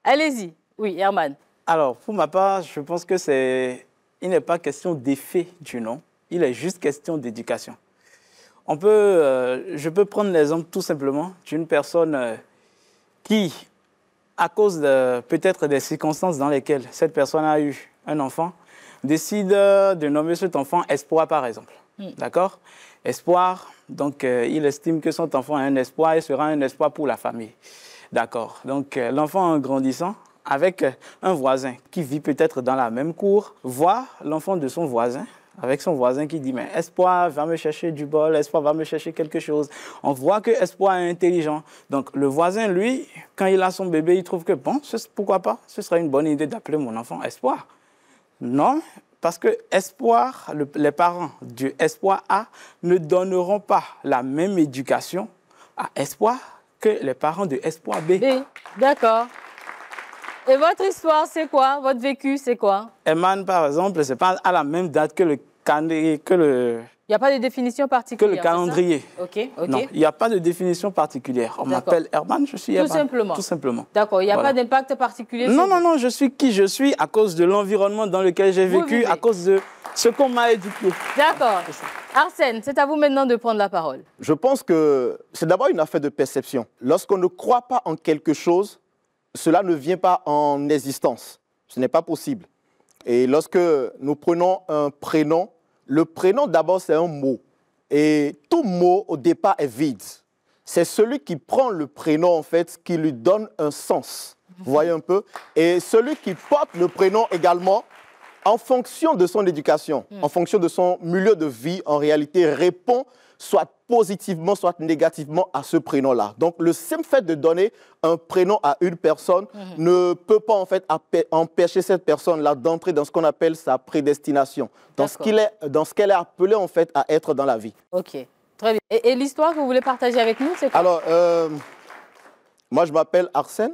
Allez-y. Oui, Herman. Alors, pour ma part, je pense que il n'est pas question d'effet du nom, il est juste question d'éducation. Je peux prendre l'exemple tout simplement d'une personne qui, à cause peut-être des circonstances dans lesquelles cette personne a eu un enfant, décide de nommer cet enfant Espoir, par exemple. D'accord? Espoir, donc il estime que son enfant a un espoir et sera un espoir pour la famille. D'accord. Donc l'enfant en grandissant, avec un voisin qui vit peut-être dans la même cour, voit l'enfant de son voisin, avec son voisin qui dit « Mais Espoir va me chercher du bol, Espoir va me chercher quelque chose. » On voit que Espoir est intelligent. Donc le voisin, lui, quand il a son bébé, il trouve que bon, pourquoi pas, ce serait une bonne idée d'appeler mon enfant Espoir. Non, parce que Espoir, les parents du Espoir A ne donneront pas la même éducation à Espoir que les parents de Espoir B. D'accord. Et votre histoire, c'est quoi? Votre vécu, c'est quoi? Herman, par exemple, c'est pas à la même date que le calendrier. Il n'y a pas de définition particulière. Que le calendrier. Ok. Non, il n'y a pas de définition particulière. On m'appelle Herman, je suis Herman. Tout simplement. Tout simplement. D'accord, il n'y a pas d'impact particulier. Non, je suis qui je suis à cause de l'environnement dans lequel j'ai vécu, à cause de ce qu'on m'a éduqué. D'accord. Arsène, c'est à vous maintenant de prendre la parole. Je pense que c'est d'abord une affaire de perception. Lorsqu'on ne croit pas en quelque chose, cela ne vient pas en existence. Ce n'est pas possible. Et lorsque nous prenons un prénom, le prénom d'abord c'est un mot. Et tout mot au départ est vide. C'est celui qui prend le prénom en fait qui lui donne un sens. Vous voyez un peu? Et celui qui porte le prénom également, en fonction de son éducation, en fonction de son milieu de vie, en réalité répond soit positivement, soit négativement à ce prénom-là. Donc, le simple fait de donner un prénom à une personne ne peut pas, en fait, empêcher cette personne-là d'entrer dans ce qu'on appelle sa prédestination, dans ce qu'elle est appelée, en fait, à être dans la vie. OK, très bien. Et l'histoire que vous voulez partager avec nous, c'est quoi? Alors, moi, je m'appelle Arsène.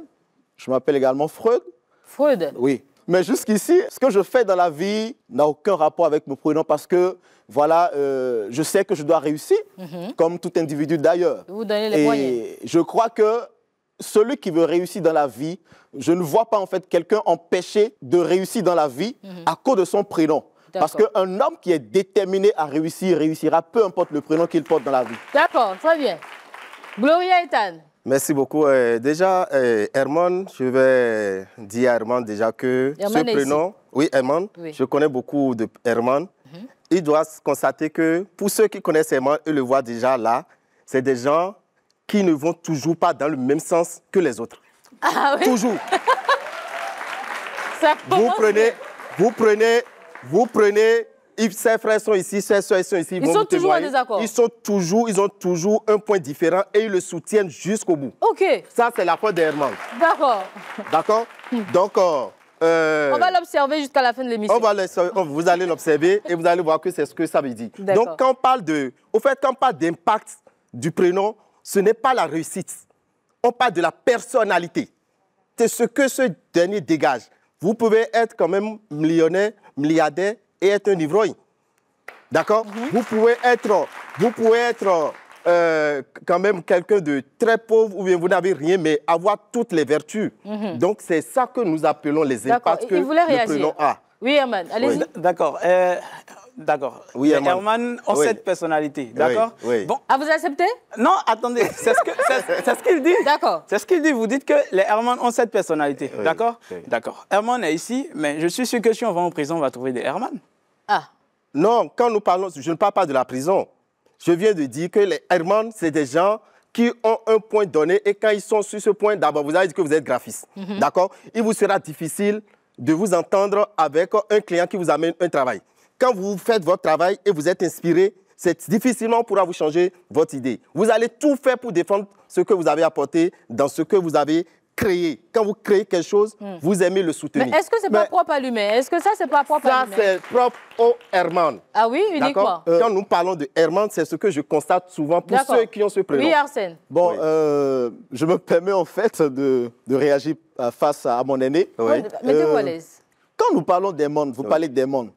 Je m'appelle également Freud. Freud? Oui. Mais jusqu'ici, ce que je fais dans la vie n'a aucun rapport avec mon prénom parce que, voilà, je sais que je dois réussir, comme tout individu d'ailleurs. Vous donnez les moyens. Et je crois que celui qui veut réussir dans la vie, je ne vois pas en fait quelqu'un empêché de réussir dans la vie à cause de son prénom. Parce qu'un homme qui est déterminé à réussir, réussira, peu importe le prénom qu'il porte dans la vie. D'accord, très bien. Gloria Ethan. Merci beaucoup. Déjà, Herman, je vais dire à Herman déjà que Herman ce prénom, oui, Herman, je connais beaucoup de Herman. Il doit constater que pour ceux qui connaissent Herman, eux le voient déjà là, c'est des gens qui ne vont toujours pas dans le même sens que les autres. Ah oui? Toujours. Vous prenez, ses frères sont ici, ses soeurs sont ici. Ils sont toujours en désaccord. Ils ont toujours un point différent et ils le soutiennent jusqu'au bout. OK. Ça, c'est la foi d'Herman. D'accord. D'accord? Donc, on va l'observer jusqu'à la fin de l'émission. Vous allez l'observer et vous allez voir que c'est ce que ça veut dire. Donc, quand on parle d'impact du prénom, ce n'est pas la réussite. On parle de la personnalité. C'est ce que ce dernier dégage. Vous pouvez être quand même millionnaire, milliardaire et être un ivrogne. D'accord? Vous pouvez être quand même quelqu'un de très pauvre ou bien vous n'avez rien, mais avoir toutes les vertus. Donc, c'est ça que nous appelons les impacts que le prénom a. Oui, Herman, allez-y. Oui. D'accord. Oui, Herman ont cette personnalité, d'accord? Oui. Bon. Ah, vous acceptez? Non, attendez, c'est ce qu'il dit. D'accord. C'est ce qu'il dit, vous dites que les Herman ont cette personnalité, d'accord? D'accord. Herman est ici, mais je suis sûr que si on va en prison, on va trouver des Herman. Ah. Non, quand nous parlons, je ne parle pas de la prison. Je viens de dire que les Herman, c'est des gens qui ont un point donné et quand ils sont sur ce point, d'abord, vous avez dit que vous êtes graphiste, d'accord? Il vous sera difficile de vous entendre avec un client qui vous amène un travail. Quand vous faites votre travail et vous êtes inspiré, c'est difficilement on pourra vous changer votre idée. Vous allez tout faire pour défendre ce que vous avez apporté dans ce que vous avez créé. Quand vous créez quelque chose, vous aimez le soutenir. Mais est-ce que ce n'est pas propre à l'humain? Est-ce que ça, c'est pas propre à l'humain? Ça, c'est propre au Herman. Ah oui, uniquement. Quand nous parlons de Herman, c'est ce que je constate souvent pour ceux qui ont ce prénom. Oui, Arsène. Bon, je me permets en fait de réagir face à mon aîné. Mettez-vous à l'aise. Quand nous parlons d'Herman, vous parlez d'Herman.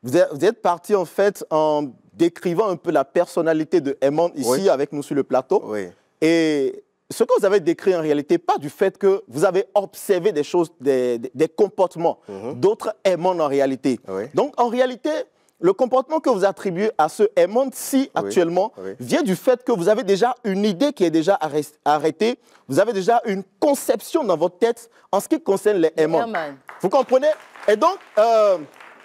Vous êtes parti en fait en décrivant un peu la personnalité de Herman ici avec nous sur le plateau. Oui. Et ce que vous avez décrit en réalité, pas du fait que vous avez observé des choses, des comportements d'autres aimants en réalité. Oui. Donc, en réalité, le comportement que vous attribuez à ce aimant-ci actuellement vient du fait que vous avez déjà une idée qui est déjà arrêtée. Vous avez déjà une conception dans votre tête en ce qui concerne les aimants. Vous comprenez? Et donc,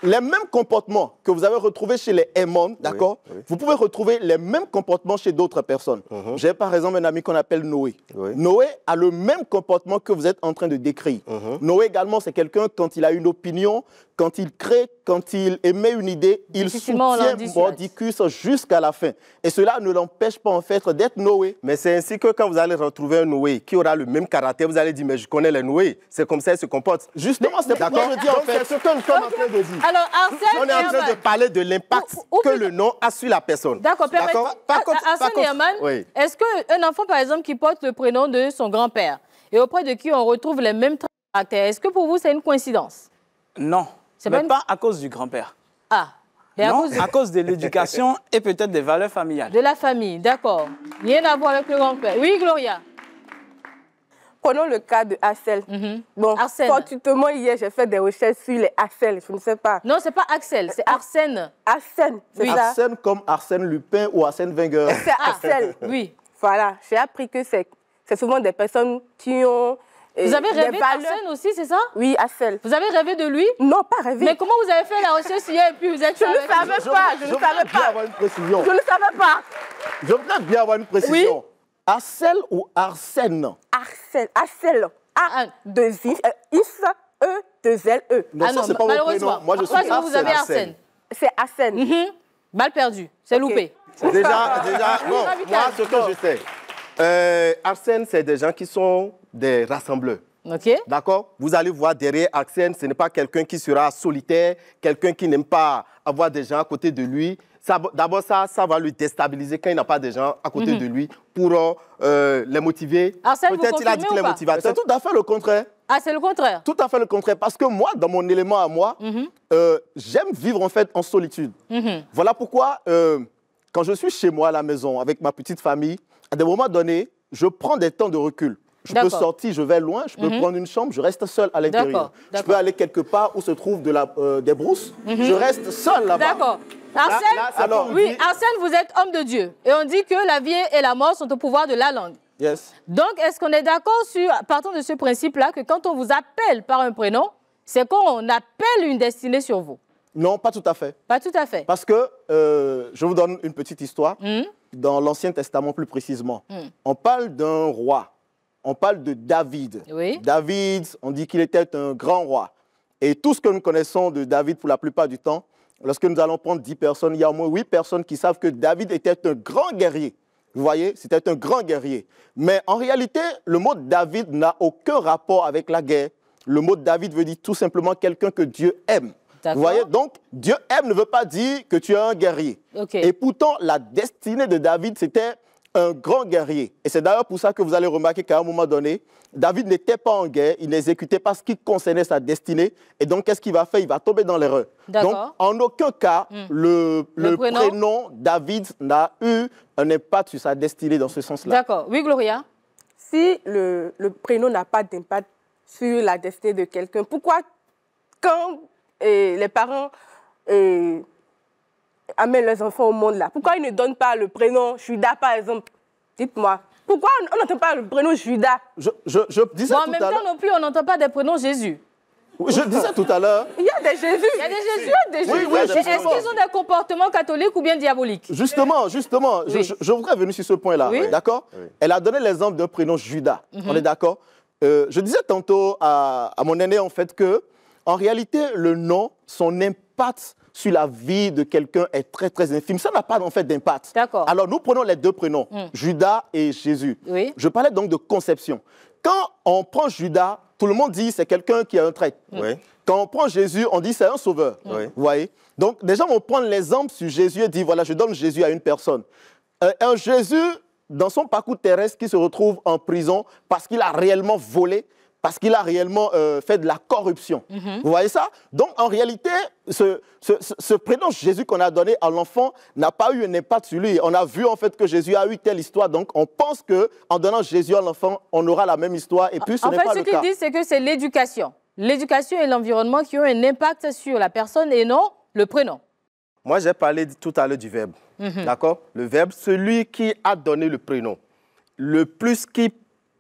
les mêmes comportements que vous avez retrouvés chez les aimants, d'accord, vous pouvez retrouver les mêmes comportements chez d'autres personnes. J'ai par exemple un ami qu'on appelle Noé. Noé a le même comportement que vous êtes en train de décrire. Noé également, c'est quelqu'un, quand il a une opinion, quand il crée, quand il émet une idée, il soutient mordicus jusqu'à la fin. Et cela ne l'empêche pas en fait d'être Noé. Mais c'est ainsi que quand vous allez retrouver un Noé qui aura le même caractère, vous allez dire, mais je connais les Noé, c'est comme ça, il se comporte. Justement, c'est pourquoi je dis en fait. C'est ce que nous sommes en train de dire. Alors, Arsène on est en train de parler de l'impact que le nom a sur la personne. D'accord, Arsène et Herman, est-ce qu'un enfant, par exemple, qui porte le prénom de son grand-père et auprès de qui on retrouve les mêmes caractères, est-ce que pour vous, c'est une coïncidence? Non, mais pas à cause du grand-père. Ah. Non, à cause de l'éducation et peut-être des valeurs familiales. De la famille, d'accord. Rien à voir avec le grand-père. Oui, Gloria? Prenons le cas de Axel. Bon, fortuitement, hier, j'ai fait des recherches sur les Axel. Je ne sais pas. Non, c'est pas Axel, c'est Arsène. Arsène, c'est ça. Arsène comme Arsène Lupin ou Arsène Wenger. C'est Axel. Oui. Voilà, j'ai appris que c'est souvent des personnes qui ont... Vous avez rêvé d'Arsène aussi, c'est ça? Oui, Axel. Vous avez rêvé de lui? Non, pas rêvé. Mais comment vous avez fait la recherche hier et puis vous êtes... Je ne savais pas, je ne savais pas. Avoir une précision. Je ne savais pas. Je voudrais bien avoir une précision. Oui. Axel ou Arsène? Axel. Axel. A-2-I-S-E-2-L-E. Non, ça, c'est pas mon prénom. Moi, je suis Arsène. Vous avez Arsène. C'est Arsène. Balle perdue. C'est loupé. Déjà, bon, moi, ce que je sais, Arsène, c'est des gens qui sont des rassembleurs. OK. D'accord? Vous allez voir derrière Arsène, ce n'est pas quelqu'un qui sera solitaire, quelqu'un qui n'aime pas avoir des gens à côté de lui. D'abord, ça va lui déstabiliser quand il n'a pas de gens à côté de lui pour les motiver. Peut-être il a dit qu'il est motivateur. C'est tout à fait le contraire. Ah, c'est le contraire? Tout à fait le contraire. Parce que moi, dans mon élément à moi, j'aime vivre en fait en solitude. Voilà pourquoi, quand je suis chez moi à la maison avec ma petite famille, à des moments donnés, je prends des temps de recul. Je peux sortir, je vais loin, je peux prendre une chambre, je reste seul à l'intérieur. Je peux aller quelque part où se trouvent des brousses, je reste seul là-bas. D'accord. Arsène, Arsène, vous êtes homme de Dieu. Et on dit que la vie et la mort sont au pouvoir de la langue. Yes. Donc, est-ce qu'on est d'accord partant de ce principe-là, que quand on vous appelle par un prénom, c'est qu'on appelle une destinée sur vous? Non, pas tout à fait. Pas tout à fait. Parce que, je vous donne une petite histoire. Dans l'Ancien Testament plus précisément, on parle d'un roi. On parle de David. Oui. David, on dit qu'il était un grand roi. Et tout ce que nous connaissons de David pour la plupart du temps, lorsque nous allons prendre 10 personnes, il y a au moins 8 personnes qui savent que David était un grand guerrier. Vous voyez, c'était un grand guerrier. Mais en réalité, le mot David n'a aucun rapport avec la guerre. Le mot David veut dire tout simplement quelqu'un que Dieu aime. Vous voyez, donc Dieu aime ne veut pas dire que tu es un guerrier. Et pourtant, la destinée de David, c'était un grand guerrier. Et c'est d'ailleurs pour ça que vous allez remarquer qu'à un moment donné, David n'était pas en guerre, il n'exécutait pas ce qui concernait sa destinée. Et donc, qu'est-ce qu'il va faire? Il va tomber dans l'erreur. Donc, en aucun cas, le prénom David n'a eu un impact sur sa destinée dans ce sens-là. D'accord. Oui, Gloria? Si le prénom n'a pas d'impact sur la destinée de quelqu'un, pourquoi quand les parents amènent leurs enfants au monde là, pourquoi ils ne donnent pas le prénom Judas par exemple? Dites-moi. Pourquoi on n'entend pas le prénom Judas? Je disais en même temps non plus, on n'entend pas des prénoms Jésus. Je disais tout à l'heure. Il y a des Jésus. Il y a des Jésus. Est-ce qu'ils ont des comportements catholiques ou bien diaboliques? Justement, oui. je voudrais venir sur ce point-là. Oui. D'accord? Elle a donné l'exemple d'un prénom Judas. On est d'accord? Je disais tantôt à mon aîné en fait que, en réalité, le nom, son impact sur la vie de quelqu'un est très, très infime. Ça n'a pas en fait d'impact. D'accord. Alors, nous prenons les deux prénoms, Judas et Jésus. Oui. Je parlais donc de conception. Quand on prend Judas, tout le monde dit c'est quelqu'un qui a un trait. Oui. Quand on prend Jésus, on dit c'est un sauveur. Oui. Vous voyez? Donc, les gens vont prendre l'exemple sur Jésus et dire voilà, je donne Jésus à une personne. Un Jésus, dans son parcours terrestre, qui se retrouve en prison parce qu'il a réellement volé, parce qu'il a réellement fait de la corruption. Vous voyez ça? Donc, en réalité, ce prénom Jésus qu'on a donné à l'enfant n'a pas eu un impact sur lui. On a vu en fait que Jésus a eu telle histoire. Donc, on pense qu'en donnant Jésus à l'enfant, on aura la même histoire. Et puis, ce n'est pas le cas. En fait, ce qu'il dit, c'est que c'est l'éducation. L'éducation et l'environnement qui ont un impact sur la personne et non le prénom. Moi, j'ai parlé tout à l'heure du verbe. D'accord? Le verbe, celui qui a donné le prénom. Le plus qui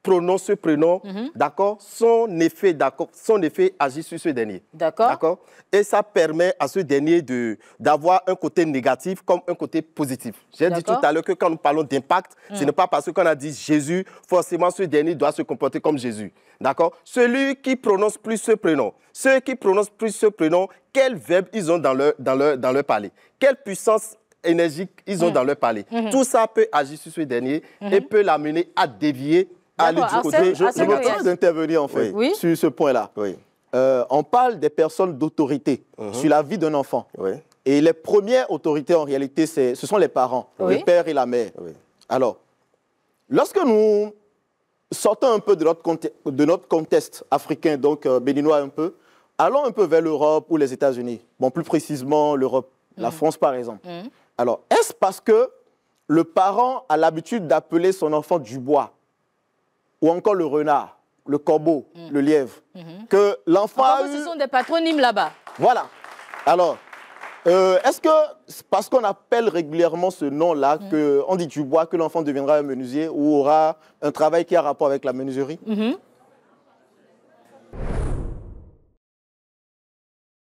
prononce ce prénom, d'accord, son effet agit sur ce dernier. D'accord. Et ça permet à ce dernier d'avoir un côté négatif comme un côté positif. J'ai dit tout à l'heure que quand nous parlons d'impact, ce n'est pas parce qu'on a dit Jésus, forcément ce dernier doit se comporter comme Jésus. D'accord. Celui qui prononce plus ce prénom, ceux qui prononcent plus ce prénom, quel verbe ils ont dans leur palais, quelle puissance énergique ils ont dans leur palais. Tout ça peut agir sur ce dernier et peut l'amener à dévier. Je me permets d'intervenir en fait sur ce point-là. On parle des personnes d'autorité sur la vie d'un enfant. Et les premières autorités en réalité, ce sont les parents, le père et la mère. Alors, lorsque nous sortons un peu de notre contexte africain, donc béninois un peu, allons un peu vers l'Europe ou les États-Unis. Bon, plus précisément l'Europe, la France par exemple. Alors, est-ce parce que le parent a l'habitude d'appeler son enfant Dubois ou encore le renard, le corbeau, le lièvre, que l'enfant a eu... Ce sont des patronymes là-bas. Voilà. Alors, est-ce que parce qu'on appelle régulièrement ce nom-là, qu'on dit Dubois, que l'enfant deviendra un menuisier ou aura un travail qui a rapport avec la menuiserie?